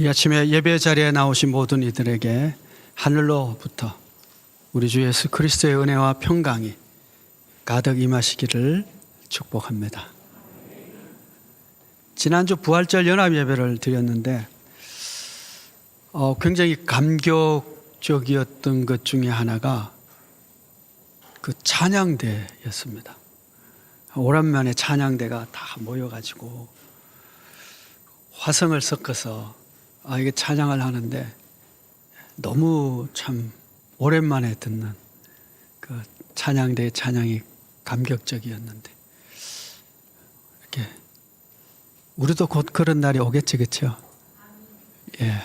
이 아침에 예배 자리에 나오신 모든 이들에게 하늘로부터 우리 주 예수 그리스도의 은혜와 평강이 가득 임하시기를 축복합니다. 지난주 부활절 연합 예배를 드렸는데 굉장히 감격적이었던 것 중에 하나가 그 찬양대였습니다. 오랜만에 찬양대가 다 모여가지고 화성을 섞어서 이게 찬양을 하는데 너무 참 오랜만에 듣는 그 찬양대의 찬양이 감격적이었는데 이렇게 우리도 곧 그런 날이 오겠지, 그렇죠? 예,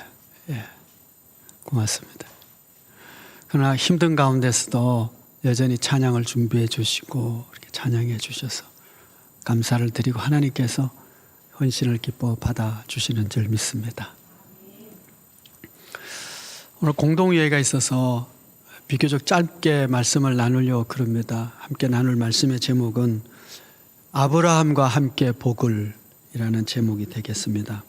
고맙습니다. 그러나 힘든 가운데서도 여전히 찬양을 준비해 주시고 이렇게 찬양해 주셔서 감사를 드리고 하나님께서 헌신을 기뻐 받아 주시는 줄 믿습니다. 오늘 공동회의가 있어서 비교적 짧게 말씀을 나누려고 그럽니다. 함께 나눌 말씀의 제목은 아브라함과 함께 복을 이라는 제목이 되겠습니다.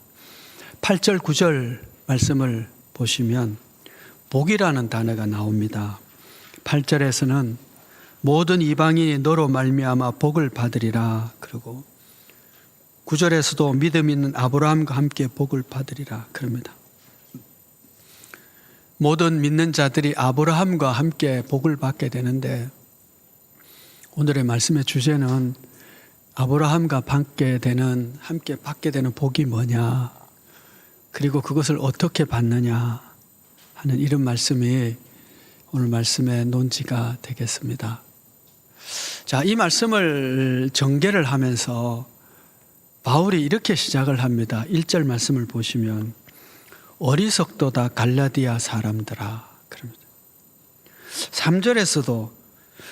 8절 9절 말씀을 보시면 복이라는 단어가 나옵니다. 8절에서는 모든 이방인이 너로 말미암아 복을 받으리라 그러고 9절에서도 믿음 있는 아브라함과 함께 복을 받으리라 그럽니다. 모든 믿는 자들이 아브라함과 함께 복을 받게 되는데 오늘의 말씀의 주제는 아브라함과 함께 받게 되는 복이 뭐냐, 그리고 그것을 어떻게 받느냐 하는 이런 말씀이 오늘 말씀의 논지가 되겠습니다. 자, 이 말씀을 전개를 하면서 바울이 이렇게 시작을 합니다. 1절 말씀을 보시면 어리석도다 갈라디아 사람들아 그럽니다. 3절에서도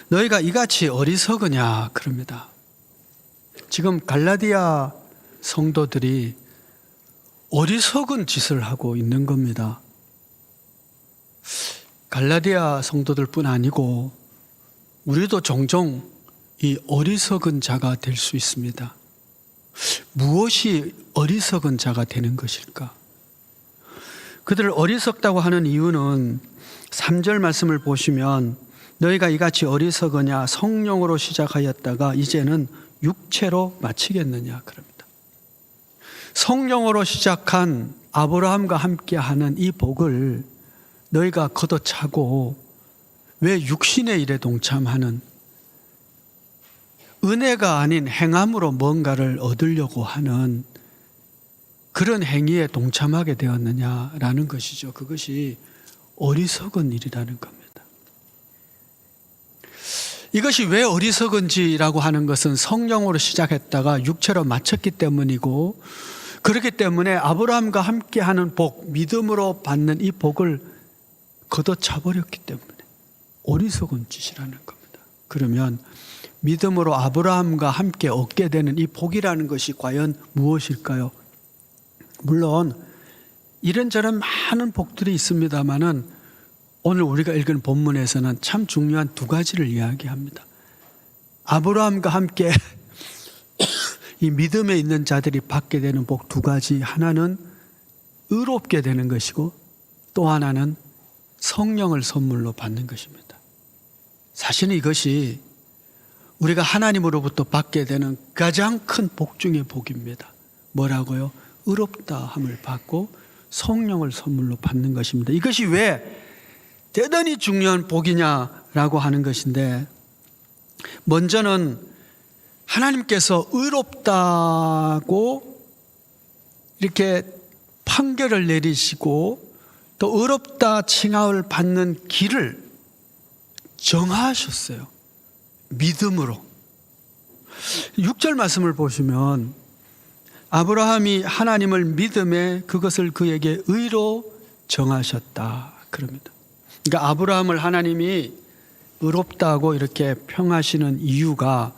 너희가 이같이 어리석으냐 그럽니다. 지금 갈라디아 성도들이 어리석은 짓을 하고 있는 겁니다. 갈라디아 성도들뿐 아니고 우리도 종종 이 어리석은 자가 될 수 있습니다. 무엇이 어리석은 자가 되는 것일까? 그들을 어리석다고 하는 이유는 3절 말씀을 보시면 너희가 이같이 어리석으냐 성령으로 시작하였다가 이제는 육체로 마치겠느냐 그럽니다. 성령으로 시작한 아브라함과 함께하는 이 복을 너희가 걷어차고 왜 육신의 일에 동참하는 은혜가 아닌 행함으로 뭔가를 얻으려고 하는 그런 행위에 동참하게 되었느냐라는 것이죠. 그것이 어리석은 일이라는 겁니다. 이것이 왜 어리석은지라고 하는 것은 성령으로 시작했다가 육체로 마쳤기 때문이고, 그렇기 때문에 아브라함과 함께하는 복, 믿음으로 받는 이 복을 걷어차버렸기 때문에 어리석은 짓이라는 겁니다. 그러면 믿음으로 아브라함과 함께 얻게 되는 이 복이라는 것이 과연 무엇일까요? 물론 이런저런 많은 복들이 있습니다마는 오늘 우리가 읽은 본문에서는 참 중요한 두 가지를 이야기합니다. 아브라함과 함께 이 믿음에 있는 자들이 받게 되는 복 두 가지, 하나는 의롭게 되는 것이고 또 하나는 성령을 선물로 받는 것입니다. 사실은 이것이 우리가 하나님으로부터 받게 되는 가장 큰 복 중의 복입니다. 뭐라고요? 의롭다함을 받고 성령을 선물로 받는 것입니다. 이것이 왜 대단히 중요한 복이냐라고 하는 것인데, 먼저는 하나님께서 의롭다고 이렇게 판결을 내리시고 또 의롭다 칭함을 받는 길을 정하셨어요. 믿음으로. 6절 말씀을 보시면 아브라함이 하나님을 믿음에 그것을 그에게 의로 정하셨다 그럽니다. 그러니까 아브라함을 하나님이 의롭다고 이렇게 평하시는 이유가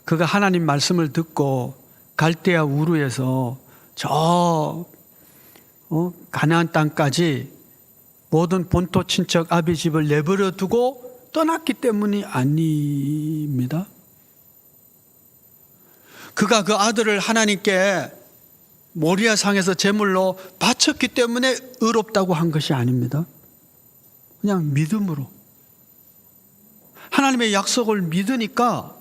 그가 하나님 말씀을 듣고 갈대아 우르에서 저 가나안 땅까지 모든 본토 친척 아비 집을 내버려 두고 떠났기 때문이 아닙니다. 그가 그 아들을 하나님께 모리아상에서 제물로 바쳤기 때문에 의롭다고 한 것이 아닙니다. 그냥 믿음으로. 하나님의 약속을 믿으니까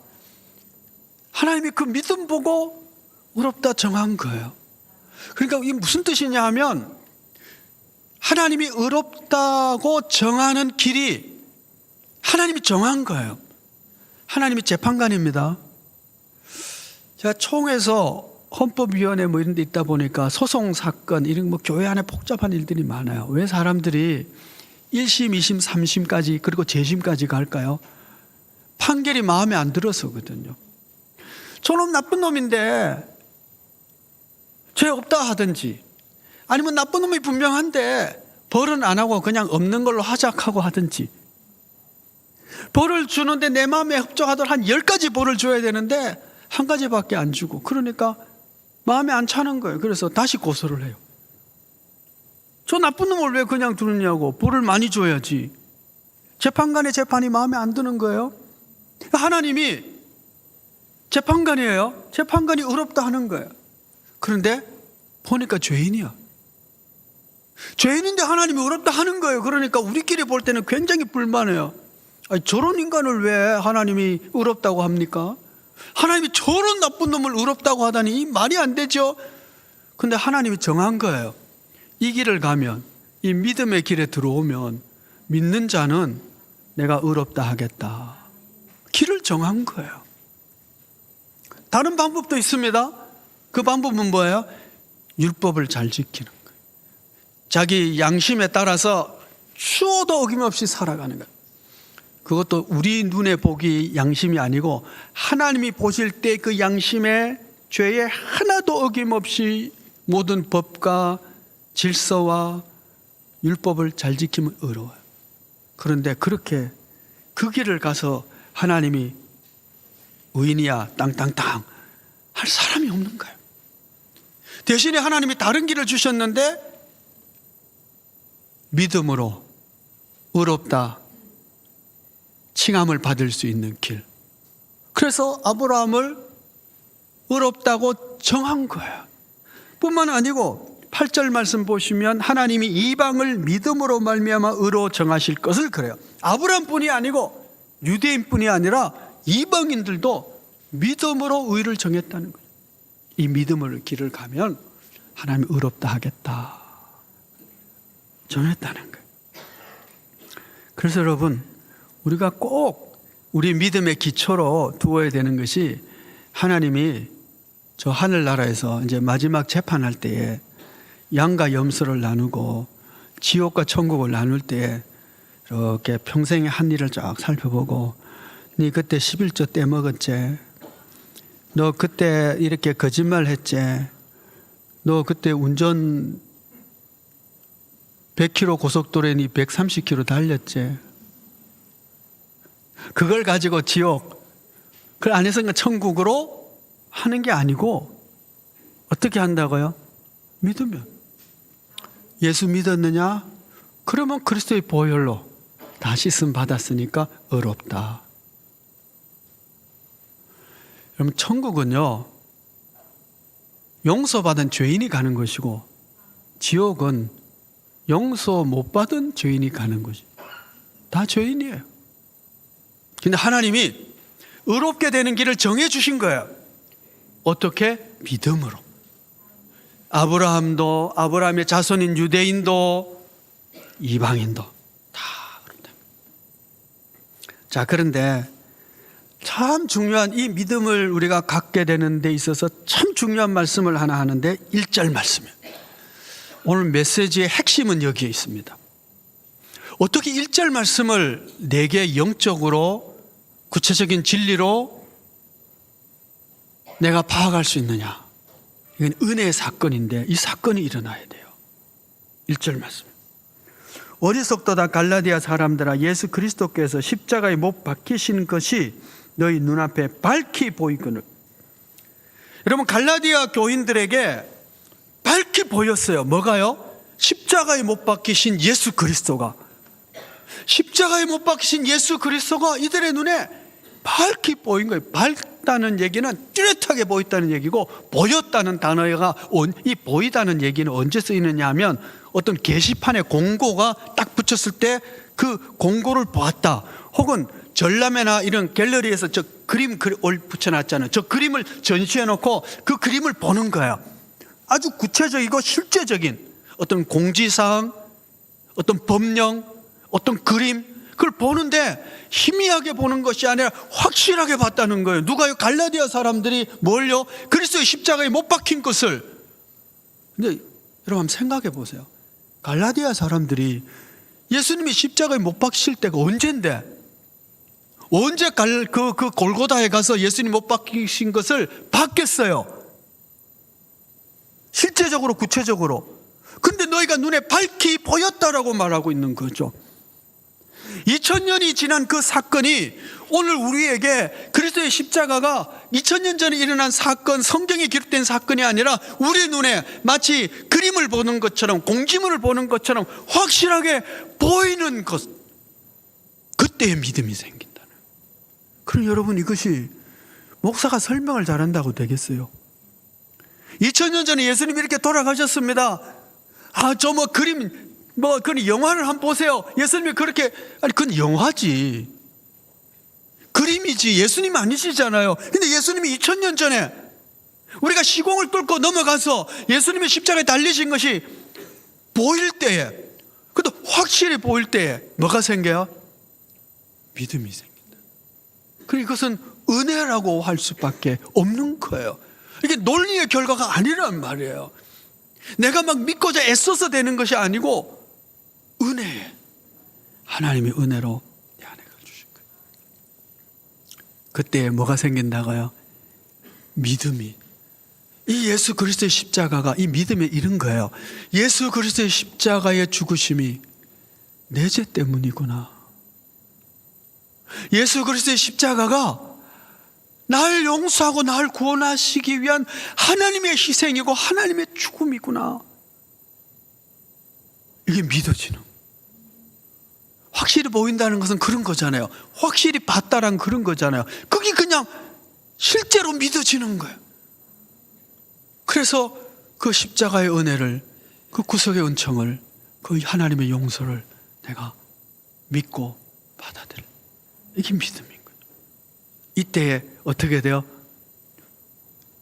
하나님이 그 믿음 보고 의롭다 정한 거예요. 그러니까 이게 무슨 뜻이냐 하면 하나님이 의롭다고 정하는 길이 하나님이 정한 거예요. 하나님이 재판관입니다. 제가 총에서 헌법위원회 뭐 이런 데 있다 보니까 소송 사건 이런 뭐 교회 안에 복잡한 일들이 많아요. 왜 사람들이 1심, 2심, 3심까지 그리고 재심까지 갈까요? 판결이 마음에 안 들어서거든요. 저놈 나쁜 놈인데 죄 없다 하든지 아니면 나쁜 놈이 분명한데 벌은 안 하고 그냥 없는 걸로 하자하고 하든지 벌을 주는데 내 마음에 합족하도록 한 10가지 벌을 줘야 되는데 한 가지밖에 안 주고 그러니까 마음에 안 차는 거예요. 그래서 다시 고소를 해요. 저 나쁜 놈을 왜 그냥 두느냐고 벌을 많이 줘야지. 재판관의 재판이 마음에 안 드는 거예요. 하나님이 재판관이에요. 재판관이 의롭다 하는 거예요. 그런데 보니까 죄인이야. 죄인인데 하나님이 의롭다 하는 거예요. 그러니까 우리끼리 볼 때는 굉장히 불만해요. 아니, 저런 인간을 왜 하나님이 의롭다고 합니까? 하나님이 저런 나쁜 놈을 의롭다고 하다니 말이 안 되죠. 근데 하나님이 정한 거예요. 이 길을 가면, 이 믿음의 길에 들어오면 믿는 자는 내가 의롭다 하겠다. 길을 정한 거예요. 다른 방법도 있습니다. 그 방법은 뭐예요? 율법을 잘 지키는 거예요. 자기 양심에 따라서 추호도 어김없이 살아가는 거예요. 그것도 우리 눈에 보기 양심이 아니고 하나님이 보실 때 그 양심에 죄에 하나도 어김없이 모든 법과 질서와 율법을 잘 지키면 의로워요. 그런데 그렇게 그 길을 가서 하나님이 의인이야 땅땅땅 할 사람이 없는 거예요. 대신에 하나님이 다른 길을 주셨는데 믿음으로 의롭다 칭함을 받을 수 있는 길. 그래서 아브라함을 의롭다고 정한 거예요. 뿐만 아니고 8절 말씀 보시면 하나님이 이방을 믿음으로 말미암아 의로 정하실 것을 그래요. 아브라함뿐이 아니고 유대인뿐이 아니라 이방인들도 믿음으로 의를 정했다는 거예요. 이 믿음을 길을 가면 하나님이 의롭다 하겠다 정했다는 거예요. 그래서 여러분 우리가 꼭 우리 믿음의 기초로 두어야 되는 것이 하나님이 저 하늘나라에서 이제 마지막 재판할 때에 양과 염소를 나누고 지옥과 천국을 나눌 때에 이렇게 평생의 한 일을 쫙 살펴보고 네 그때 11조 떼먹었지, 너 그때 이렇게 거짓말 했지, 너 그때 운전 100km 고속도로에 네 130km 달렸지, 그걸 가지고 지옥, 그 안에서 천국으로 하는 게 아니고 어떻게 한다고요? 믿으면. 예수 믿었느냐? 그러면 그리스도의 보혈로 다 씻음 받았으니까 의롭다. 여러분 천국은요 용서받은 죄인이 가는 것이고 지옥은 용서 못 받은 죄인이 가는 것이 다 죄인이에요. 근데 하나님이 의롭게 되는 길을 정해 주신 거예요. 어떻게? 믿음으로. 아브라함도 아브라함의 자손인 유대인도 이방인도 다 그렇다. 자, 그런데 참 중요한 이 믿음을 우리가 갖게 되는 데 있어서 참 중요한 말씀을 하나 하는데 1절 말씀이에요. 오늘 메시지의 핵심은 여기에 있습니다. 어떻게 1절 말씀을 내게 영적으로 구체적인 진리로 내가 파악할 수 있느냐? 이건 은혜의 사건인데 이 사건이 일어나야 돼요. 1절 말씀. 어리석도다 갈라디아 사람들아, 예수 그리스도께서 십자가에 못 박히신 것이 너희 눈앞에 밝히 보이거늘. 여러분 갈라디아 교인들에게 밝히 보였어요. 뭐가요? 십자가에 못 박히신 예수 그리스도가. 십자가에 못 박히신 예수 그리스도가 이들의 눈에 밝히 보인 거예요. 보였다는 얘기는 뚜렷하게 보였다는 얘기고, 보였다는 단어가 이 보이다는 얘기는 언제 쓰이느냐 하면 어떤 게시판에 공고가 딱 붙였을 때 그 공고를 보았다, 혹은 전람회나 이런 갤러리에서 저 그림 붙여놨잖아요. 저 그림을 전시해 놓고 그 그림을 보는 거예요. 아주 구체적이고 실제적인 어떤 공지사항, 어떤 법령, 어떤 그림, 그걸 보는데 희미하게 보는 것이 아니라 확실하게 봤다는 거예요. 누가요? 갈라디아 사람들이 뭘요? 그리스도의 십자가에 못 박힌 것을. 근데 여러분 한번 생각해 보세요. 갈라디아 사람들이 예수님이 십자가에 못 박히실 때가 언젠데, 언제 그 골고다에 가서 예수님 못 박히신 것을 봤겠어요? 실제적으로, 구체적으로. 근데 너희가 눈에 밝히 보였다라고 말하고 있는 거죠. 2000년이 지난 그 사건이 오늘 우리에게 그리스도의 십자가가 2000년 전에 일어난 사건, 성경에 기록된 사건이 아니라 우리 눈에 마치 그림을 보는 것처럼, 공지문을 보는 것처럼 확실하게 보이는 것, 그때의 믿음이 생긴다는. 그럼 여러분, 이것이 목사가 설명을 잘한다고 되겠어요? 2000년 전에 예수님이 이렇게 돌아가셨습니다. 저 그림, 그런 영화를 한번 보세요. 예수님이 그렇게, 그건 영화지, 그림이지, 예수님 아니시잖아요. 근데 예수님이 2000년 전에 우리가 시공을 뚫고 넘어가서 예수님의 십자가에 달리신 것이 보일 때에, 그것도 확실히 보일 때에 뭐가 생겨요? 믿음이 생긴다. 그리고 이것은 은혜라고 할 수밖에 없는 거예요. 이게 논리의 결과가 아니란 말이에요. 내가 막 믿고자 애써서 되는 것이 아니고 은혜, 하나님의 은혜로 내 안에가 주신 거예요. 그때 뭐가 생긴다고요? 믿음이. 이 예수 그리스도의 십자가가 이 믿음에 이른 거예요. 예수 그리스도의 십자가의 죽으심이 내 죄 때문이구나. 예수 그리스도의 십자가가 날 용서하고 날 구원하시기 위한 하나님의 희생이고 하나님의 죽음이구나. 이게 믿어지는, 확실히 보인다는 것은 그런 거잖아요. 확실히 봤다란 그런 거잖아요. 그게 그냥 실제로 믿어지는 거예요. 그래서 그 십자가의 은혜를, 그 구속의 은총을, 그 하나님의 용서를 내가 믿고 받아들여. 이게 믿음인 거예요. 이때에 어떻게 돼요?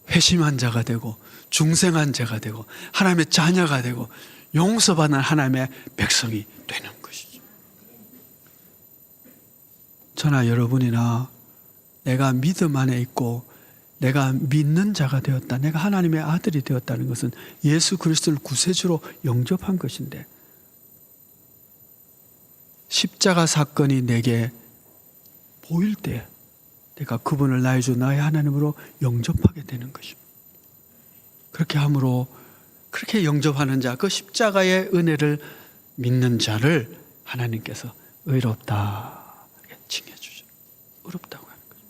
회심한 자가 되고 중생한 자가 되고 하나님의 자녀가 되고 용서받는 하나님의 백성이 되는 것이죠. 저나 여러분이나 내가 믿음 안에 있고 내가 믿는 자가 되었다, 내가 하나님의 아들이 되었다는 것은 예수 그리스도를 구세주로 영접한 것인데, 십자가 사건이 내게 보일 때 내가 그분을 나의 주 나의 하나님으로 영접하게 되는 것입니다. 그렇게 함으로, 그렇게 영접하는 자, 그 십자가의 은혜를 믿는 자를 하나님께서 의롭다 이렇게 칭해주죠. 의롭다고 하는 거죠.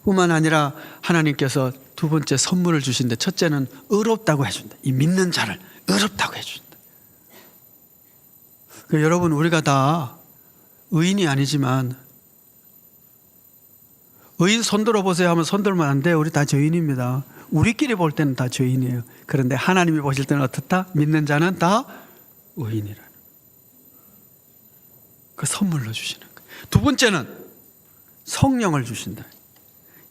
뿐만 아니라 하나님께서 두 번째 선물을 주신데, 첫째는 의롭다고 해준다. 이 믿는 자를 의롭다고 해준다. 여러분, 우리가 다 의인이 아니지만, 의인 손들어 보세요 하면 손들면 안 돼요. 우리 다 죄인입니다. 우리끼리 볼 때는 다 죄인이에요. 그런데 하나님이 보실 때는 어떻다? 믿는 자는 다 의인이라는, 그 선물로 주시는 거예요. 두 번째는 성령을 주신다.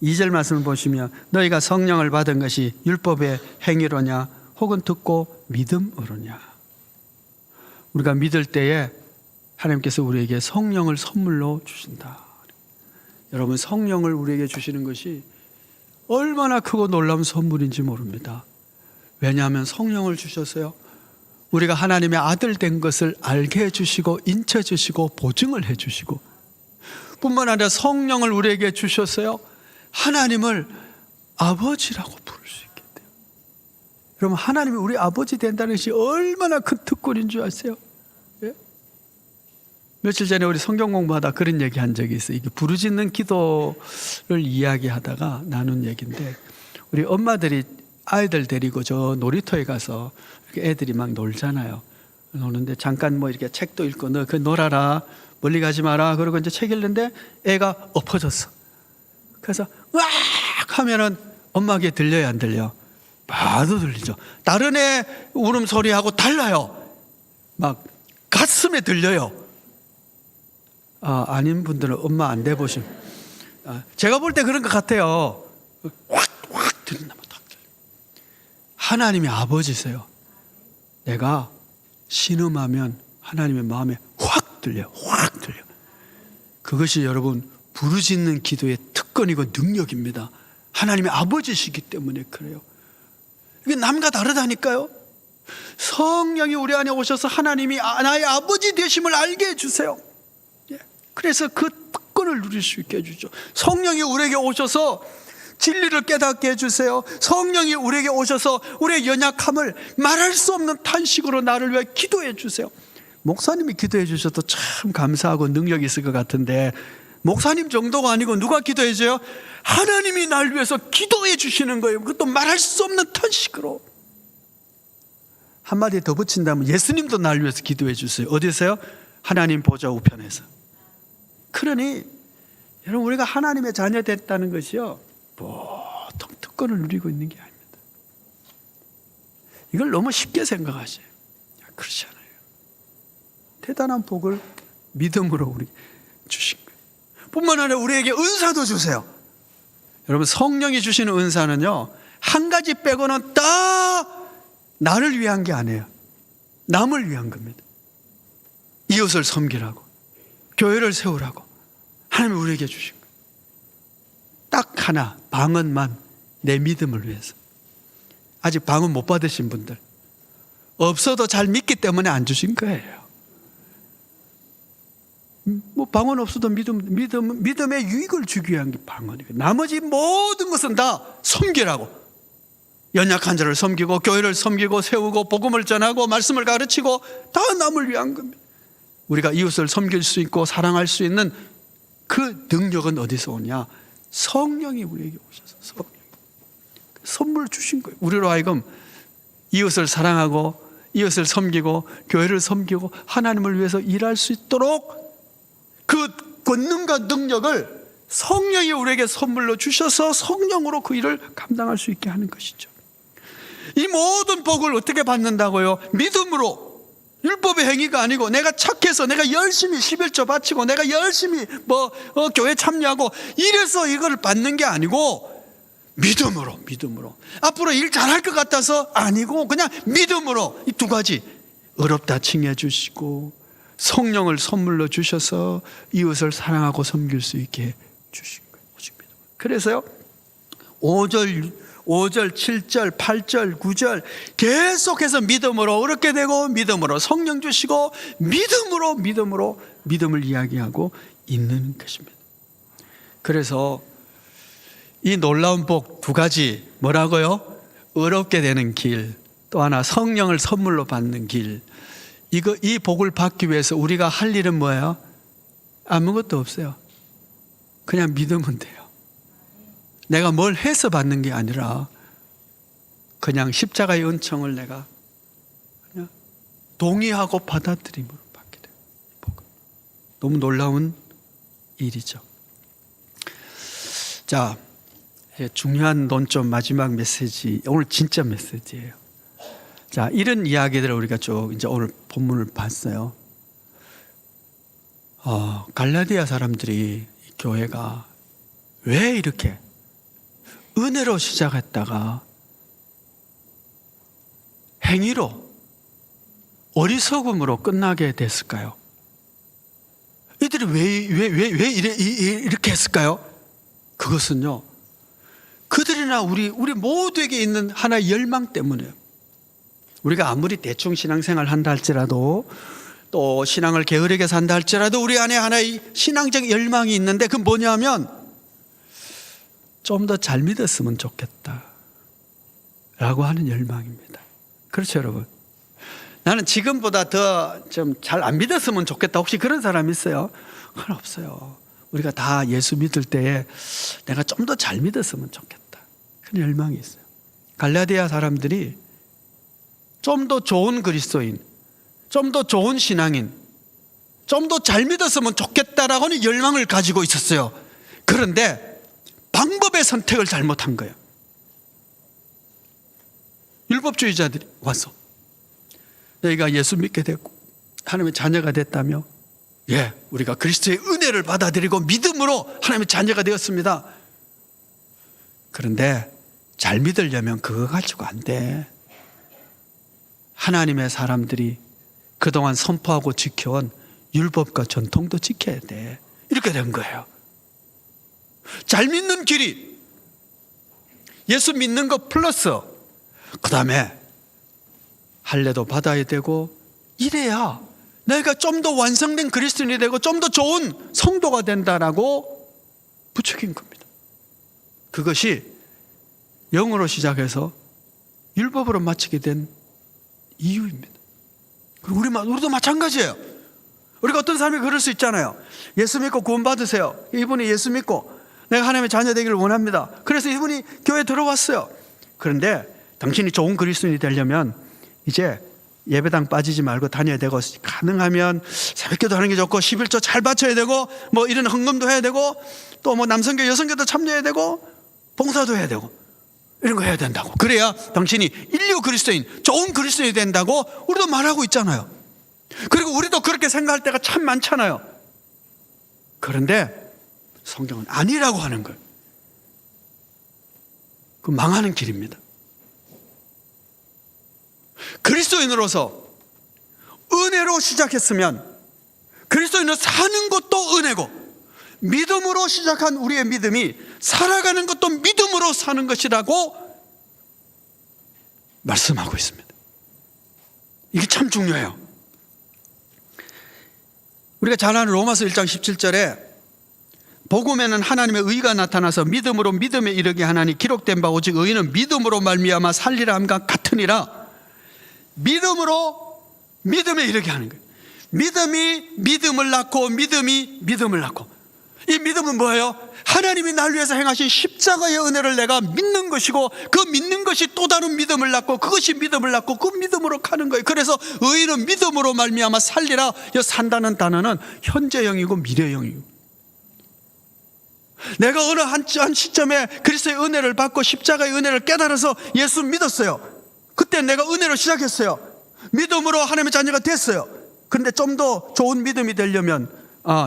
2절 말씀을 보시면, 너희가 성령을 받은 것이 율법의 행위로냐 혹은 듣고 믿음으로냐. 우리가 믿을 때에 하나님께서 우리에게 성령을 선물로 주신다. 여러분, 성령을 우리에게 주시는 것이 얼마나 크고 놀라운 선물인지 모릅니다. 왜냐하면 성령을 주셨어요. 우리가 하나님의 아들 된 것을 알게 해주시고 인쳐주시고 보증을 해주시고, 뿐만 아니라 성령을 우리에게 주셨어요. 하나님을 아버지라고 부를 수 있게 돼요. 여러분, 하나님이 우리 아버지 된다는 것이 얼마나 큰 특권인 줄 아세요? 예? 며칠 전에 우리 성경 공부하다 그런 얘기 한 적이 있어요. 이게 부르짖는 기도를 이야기하다가 나눈 얘기인데, 우리 엄마들이 아이들 데리고 저 놀이터에 가서 이렇게 애들이 막 놀잖아요. 노는데 잠깐 뭐 이렇게 책도 읽고 너 그 놀아라, 멀리 가지 마라, 그러고 이제 책 읽는데 애가 엎어졌어. 그래서 으악 하면은 엄마에게 들려요, 안 들려? 봐도 들리죠. 다른 애 울음소리하고 달라요. 막 가슴에 들려요. 아닌 분들은 엄마 안 돼보시면. 제가 볼 때 그런 것 같아요. 확 들린다, 딱 들려. 하나님이 아버지세요. 내가 신음하면 하나님의 마음에 확 들려요. 확 들려. 그것이 여러분 부르짖는 기도의 특권이고 능력입니다. 하나님의 아버지시기 때문에 그래요. 이게 남과 다르다니까요. 성령이 우리 안에 오셔서 하나님이 나의 아버지 되심을 알게 해주세요. 그래서 그 특권을 누릴 수 있게 해주죠. 성령이 우리에게 오셔서 진리를 깨닫게 해주세요. 성령이 우리에게 오셔서 우리의 연약함을 말할 수 없는 탄식으로 나를 위해 기도해 주세요. 목사님이 기도해 주셔도 참 감사하고 능력이 있을 것 같은데, 목사님 정도가 아니고 누가 기도해 줘요? 하나님이 날 위해서 기도해 주시는 거예요. 그것도 말할 수 없는 탄식으로. 한마디 더 붙인다면 예수님도 날 위해서 기도해 주세요. 어디서요? 하나님 보좌 우편에서. 그러니 여러분, 우리가 하나님의 자녀 됐다는 것이요, 보통 특권을 누리고 있는 게 아닙니다. 이걸 너무 쉽게 생각하세요. 그렇지 않아요. 대단한 복을 믿음으로 우리 주신 거예요. 뿐만 아니라 우리에게 은사도 주세요. 여러분, 성령이 주시는 은사는요, 한 가지 빼고는 다 나를 위한 게 아니에요. 남을 위한 겁니다. 이웃을 섬기라고, 교회를 세우라고 하나님이 우리에게 주신 거예요. 딱 하나, 방언만, 내 믿음을 위해서. 아직 방언 못 받으신 분들, 없어도 잘 믿기 때문에 안 주신 거예요. 뭐 방언 없어도 믿음의 유익을 주기 위한 게 방언이에요. 나머지 모든 것은 다 섬기라고. 연약한 자를 섬기고, 교회를 섬기고, 세우고, 복음을 전하고, 말씀을 가르치고, 다 남을 위한 겁니다. 우리가 이웃을 섬길 수 있고 사랑할 수 있는 그 능력은 어디서 오냐? 성령이 우리에게 오셔서 성령이 선물 주신 거예요. 우리로 하여금 이웃을 사랑하고, 이웃을 섬기고, 교회를 섬기고, 하나님을 위해서 일할 수 있도록 그 권능과 능력을 성령이 우리에게 선물로 주셔서 성령으로 그 일을 감당할 수 있게 하는 것이죠. 이 모든 복을 어떻게 받는다고요? 믿음으로. 율법의 행위가 아니고, 내가 착해서 내가 열심히 11조 바치고 내가 열심히 교회 참여하고 이래서 이걸 받는 게 아니고, 믿음으로. 앞으로 일 잘할 것 같아서 아니고, 그냥 믿음으로. 이 두 가지. 어렵다 칭해 주시고, 성령을 선물로 주셔서 이웃을 사랑하고 섬길 수 있게 주신 거예요. 그래서요, 5절, 7절, 8절, 9절 계속해서 믿음으로 어렵게 되고, 믿음으로 성령 주시고, 믿음으로 믿음을 이야기하고 있는 것입니다. 그래서 이 놀라운 복 두 가지, 뭐라고요? 어렵게 되는 길, 또 하나 성령을 선물로 받는 길. 이 복을 받기 위해서 우리가 할 일은 뭐예요? 아무것도 없어요. 그냥 믿으면 돼요. 내가 뭘 해서 받는 게 아니라 그냥 십자가의 은총을 내가 그냥 동의하고 받아들임으로 받게 돼요. 너무 놀라운 일이죠. 자, 중요한 논점 마지막 메시지, 오늘 진짜 메시지예요. 자, 이런 이야기들을 우리가 쭉 이제 오늘 본문을 봤어요. 갈라디아 사람들이, 교회가 왜 이렇게 은혜로 시작했다가 행위로, 어리석음으로 끝나게 됐을까요? 이들이 왜 이렇게 했을까요? 그것은요, 그들이나 우리 모두에게 있는 하나의 열망 때문이에요. 우리가 아무리 대충 신앙생활을 한다 할지라도, 또 신앙을 게으르게 산다 할지라도 우리 안에 하나의 신앙적 열망이 있는데, 그건 뭐냐면 좀 더 잘 믿었으면 좋겠다 라고 하는 열망입니다. 그렇죠, 여러분? 나는 지금보다 더 좀 잘 안 믿었으면 좋겠다. 혹시 그런 사람 있어요? 그건 없어요. 우리가 다 예수 믿을 때에 내가 좀 더 잘 믿었으면 좋겠다, 그런 열망이 있어요. 갈라디아 사람들이 좀 더 좋은 그리스도인, 좀 더 좋은 신앙인, 좀 더 잘 믿었으면 좋겠다라고 하는 열망을 가지고 있었어요. 그런데 방법의 선택을 잘못한 거예요. 율법주의자들이 와서 너희가 예수 믿게 됐고 하나님의 자녀가 됐다며, 예, 우리가 그리스도의 은혜를 받아들이고 믿음으로 하나님의 자녀가 되었습니다. 그런데 잘 믿으려면 그거 가지고 안 돼. 하나님의 사람들이 그동안 선포하고 지켜온 율법과 전통도 지켜야 돼. 이렇게 된 거예요. 잘 믿는 길이 예수 믿는 것 플러스 그 다음에 할례도 받아야 되고, 이래야 내가 좀 더 완성된 그리스도인이 되고 좀 더 좋은 성도가 된다라고 부추긴 겁니다. 그것이 영으로 시작해서 율법으로 마치게 된 이유입니다. 그리고 우리도 마찬가지예요. 우리가 어떤 사람이 그럴 수 있잖아요. 예수 믿고 구원 받으세요. 이분이 예수 믿고 내가 하나님의 자녀 되기를 원합니다. 그래서 이분이 교회에 들어왔어요. 그런데 당신이 좋은 그리스도인이 되려면 이제 예배당 빠지지 말고 다녀야 되고, 가능하면 새벽기도 하는 게 좋고 11조 잘 바쳐야 되고, 뭐 이런 헌금도 해야 되고, 또 뭐 남성교 여성교도 참여해야 되고, 봉사도 해야 되고, 이런 거 해야 된다고. 그래야 당신이 인류 그리스도인, 좋은 그리스도인이 된다고 우리도 말하고 있잖아요. 그리고 우리도 그렇게 생각할 때가 참 많잖아요. 그런데 성경은 아니라고 하는 거예요. 그 망하는 길입니다. 그리스도인으로서 은혜로 시작했으면 그리스도인으로 사는 것도 은혜고, 믿음으로 시작한 우리의 믿음이 살아가는 것도 믿음으로 사는 것이라고 말씀하고 있습니다. 이게 참 중요해요. 우리가 잘 아는 로마서 1장 17절에 복음에는 하나님의 의가 나타나서 믿음으로 믿음에 이르게 하나니 기록된 바 오직 의인은 믿음으로 말미암아 살리라 함과 같으니라. 믿음으로 믿음에 이르게 하는 거예요. 믿음이 믿음을 낳고 믿음이 믿음을 낳고. 이 믿음은 뭐예요? 하나님이 날 위해서 행하신 십자가의 은혜를 내가 믿는 것이고, 그 믿는 것이 또 다른 믿음을 낳고, 그것이 믿음을 낳고, 그 믿음으로 가는 거예요. 그래서 의인은 믿음으로 말미암아 살리라. 이 산다는 단어는 현재형이고 미래형이고, 내가 어느 한 시점에 그리스도의 은혜를 받고 십자가의 은혜를 깨달아서 예수 믿었어요. 그때 내가 은혜로 시작했어요. 믿음으로 하나님의 자녀가 됐어요. 그런데 좀 더 좋은 믿음이 되려면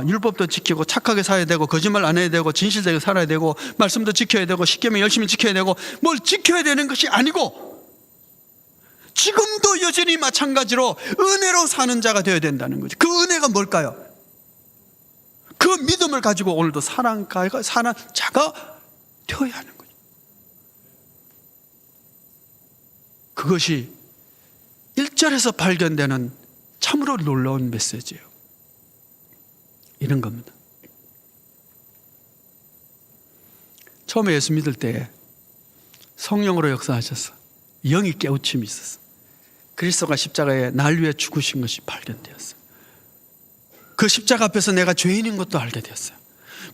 율법도 지키고 착하게 살아야 되고, 거짓말 안 해야 되고, 진실되게 살아야 되고, 말씀도 지켜야 되고, 십계명 열심히 지켜야 되고, 뭘 지켜야 되는 것이 아니고, 지금도 여전히 마찬가지로 은혜로 사는 자가 되어야 된다는 거죠. 그 은혜가 뭘까요? 그 믿음을 가지고 오늘도 사는 자가 되어야 하는 거죠. 그것이 1절에서 발견되는 참으로 놀라운 메시지예요. 이런 겁니다. 처음에 예수 믿을 때 성령으로 역사하셔서 영이 깨우침이 있었어요. 그리스도가 십자가에 날 위해 죽으신 것이 발견되었어요. 그 십자가 앞에서 내가 죄인인 것도 알게 되었어요.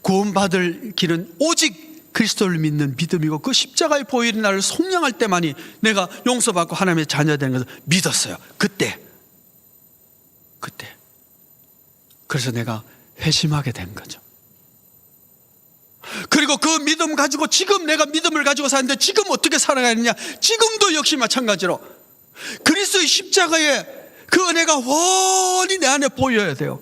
구원받을 길은 오직 그리스도를 믿는 믿음이고, 그 십자가의 보혈이 나를 속량할 때만이 내가 용서받고 하나님의 자녀 되는 것을 믿었어요. 그때 그래서 내가 회심하게 된 거죠. 그리고 그 믿음 가지고 지금 내가 믿음을 가지고 사는데 지금 어떻게 살아가느냐? 지금도 역시 마찬가지로 그리스도의 십자가의 그 은혜가 훤히 내 안에 보여야 돼요.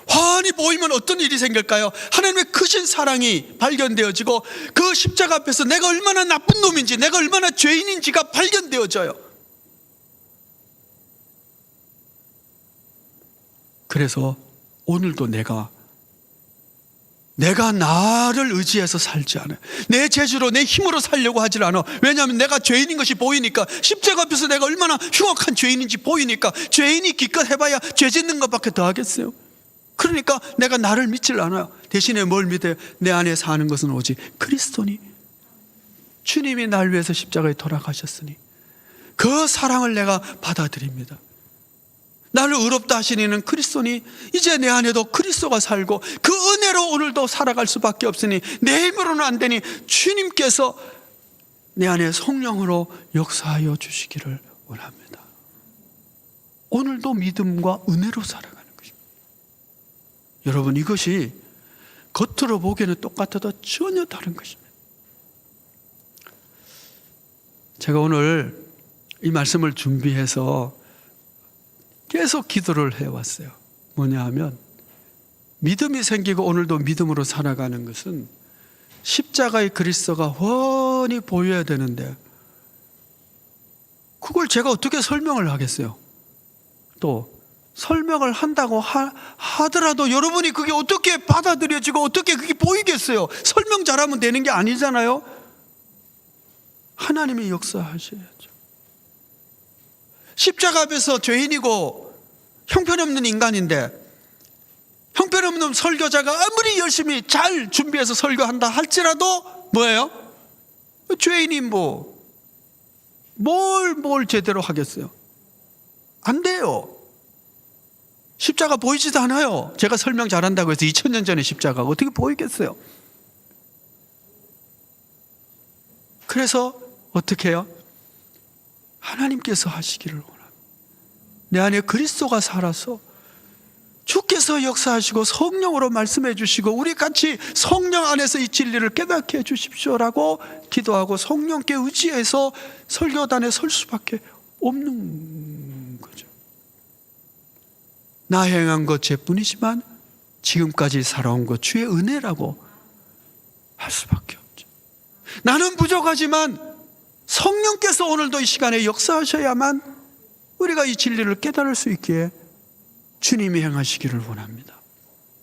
환히 보이면 어떤 일이 생길까요? 하나님의 크신 사랑이 발견되어지고, 그 십자가 앞에서 내가 얼마나 나쁜 놈인지, 내가 얼마나 죄인인지가 발견되어져요. 그래서 오늘도 내가 나를 의지해서 살지 않아요. 내 재주로 내 힘으로 살려고 하질 않아. 왜냐하면 내가 죄인인 것이 보이니까, 십자가 앞에서 내가 얼마나 흉악한 죄인인지 보이니까. 죄인이 기껏 해봐야 죄 짓는 것밖에 더 하겠어요. 그러니까 내가 나를 믿질 않아요. 대신에 뭘 믿어요? 내 안에 사는 것은 오직 그리스도니, 주님이 날 위해서 십자가에 돌아가셨으니 그 사랑을 내가 받아들입니다. 나를 의롭다 하신 이는 그리스도니, 이제 내 안에도 그리스도가 살고 그 은혜로 오늘도 살아갈 수밖에 없으니, 내 힘으로는 안 되니 주님께서 내 안에 성령으로 역사하여 주시기를 원합니다. 오늘도 믿음과 은혜로 살아가는 것입니다. 여러분, 이것이 겉으로 보기에는 똑같아도 전혀 다른 것입니다. 제가 오늘 이 말씀을 준비해서 계속 기도를 해왔어요. 뭐냐 하면 믿음이 생기고 오늘도 믿음으로 살아가는 것은 십자가의 그리스도가 훤히 보여야 되는데 그걸 제가 어떻게 설명을 하겠어요? 또 설명을 한다고 하더라도 여러분이 그게 어떻게 받아들여지고 어떻게 그게 보이겠어요? 설명 잘하면 되는 게 아니잖아요. 하나님이 역사하셔야죠. 십자가 앞에서 죄인이고 형편없는 인간인데 형편없는 설교자가 아무리 열심히 잘 준비해서 설교한다 할지라도 뭐예요? 죄인이 뭘 제대로 하겠어요? 안 돼요. 십자가 보이지도 않아요. 제가 설명 잘한다고 해서 2000년 전에 십자가가 어떻게 보이겠어요? 그래서 어떻게 해요? 하나님께서 하시기를 원합니다. 내 안에 그리스도가 살아서 주께서 역사하시고 성령으로 말씀해 주시고 우리 같이 성령 안에서 이 진리를 깨닫게 해 주십시오라고 기도하고 성령께 의지해서 설교단에 설 수밖에 없는 거죠. 나 행한 것 죄뿐이지만 지금까지 살아온 것 주의 은혜라고 할 수밖에 없죠. 나는 부족하지만 성령께서 오늘도 이 시간에 역사하셔야만 우리가 이 진리를 깨달을 수 있기에 주님이 행하시기를 원합니다.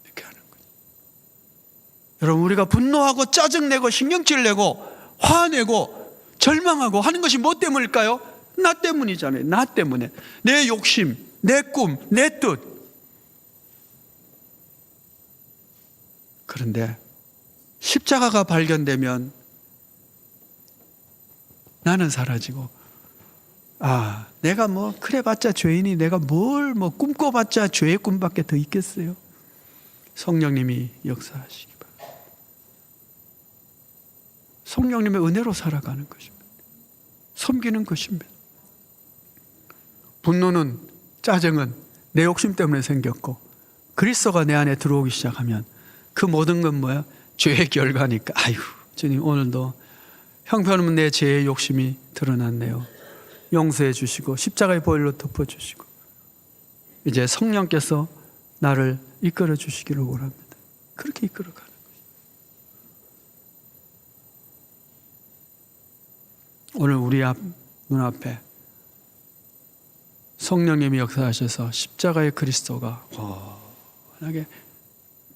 이렇게 하는 거예요. 여러분, 우리가 분노하고 짜증내고 신경질 내고 화내고 절망하고 하는 것이 뭐 때문일까요? 나 때문이잖아요. 나 때문에. 내 욕심, 내 꿈, 내 뜻. 그런데 십자가가 발견되면 나는 사라지고 내가 그래봤자 죄인이 내가 뭘 꿈꿔봤자 죄의 꿈밖에 더 있겠어요? 성령님이 역사하시기 바랍니다. 성령님의 은혜로 살아가는 것입니다. 섬기는 것입니다. 분노는 짜증은 내 욕심 때문에 생겼고 그리스도가 내 안에 들어오기 시작하면 그 모든 건 뭐야? 죄의 결과니까. 주님 오늘도 형편없는 내 죄의 욕심이 드러났네요. 용서해 주시고 십자가의 보혈로 덮어주시고 이제 성령께서 나를 이끌어 주시기를 원합니다. 그렇게 이끌어가는 거예요. 오늘 우리 눈앞에 성령님이 역사하셔서 십자가의 그리스도가 환하게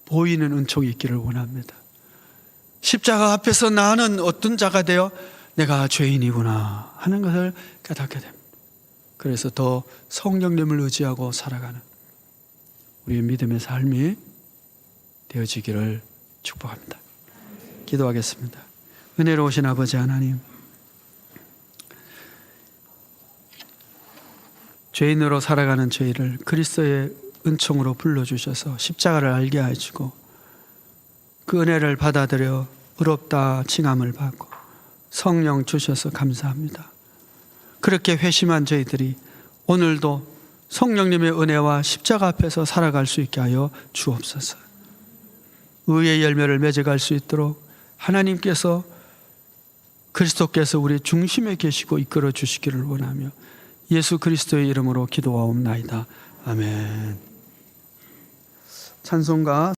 보이는 은총이 있기를 원합니다. 십자가 앞에서 나는 어떤 자가 되어 내가 죄인이구나 하는 것을 깨닫게 됩니다. 그래서 더 성령님을 의지하고 살아가는 우리의 믿음의 삶이 되어지기를 축복합니다. 기도하겠습니다. 은혜로우신 아버지 하나님, 죄인으로 살아가는 저희를 그리스도의 은총으로 불러주셔서 십자가를 알게 하시고 그 은혜를 받아들여 의롭다 칭함을 받고 성령 주셔서 감사합니다. 그렇게 회심한 저희들이 오늘도 성령님의 은혜와 십자가 앞에서 살아갈 수 있게 하여 주옵소서. 의의 열매를 맺어갈 수 있도록 하나님께서 그리스도께서 우리 중심에 계시고 이끌어 주시기를 원하며 예수 그리스도의 이름으로 기도하옵나이다. 아멘. 찬송가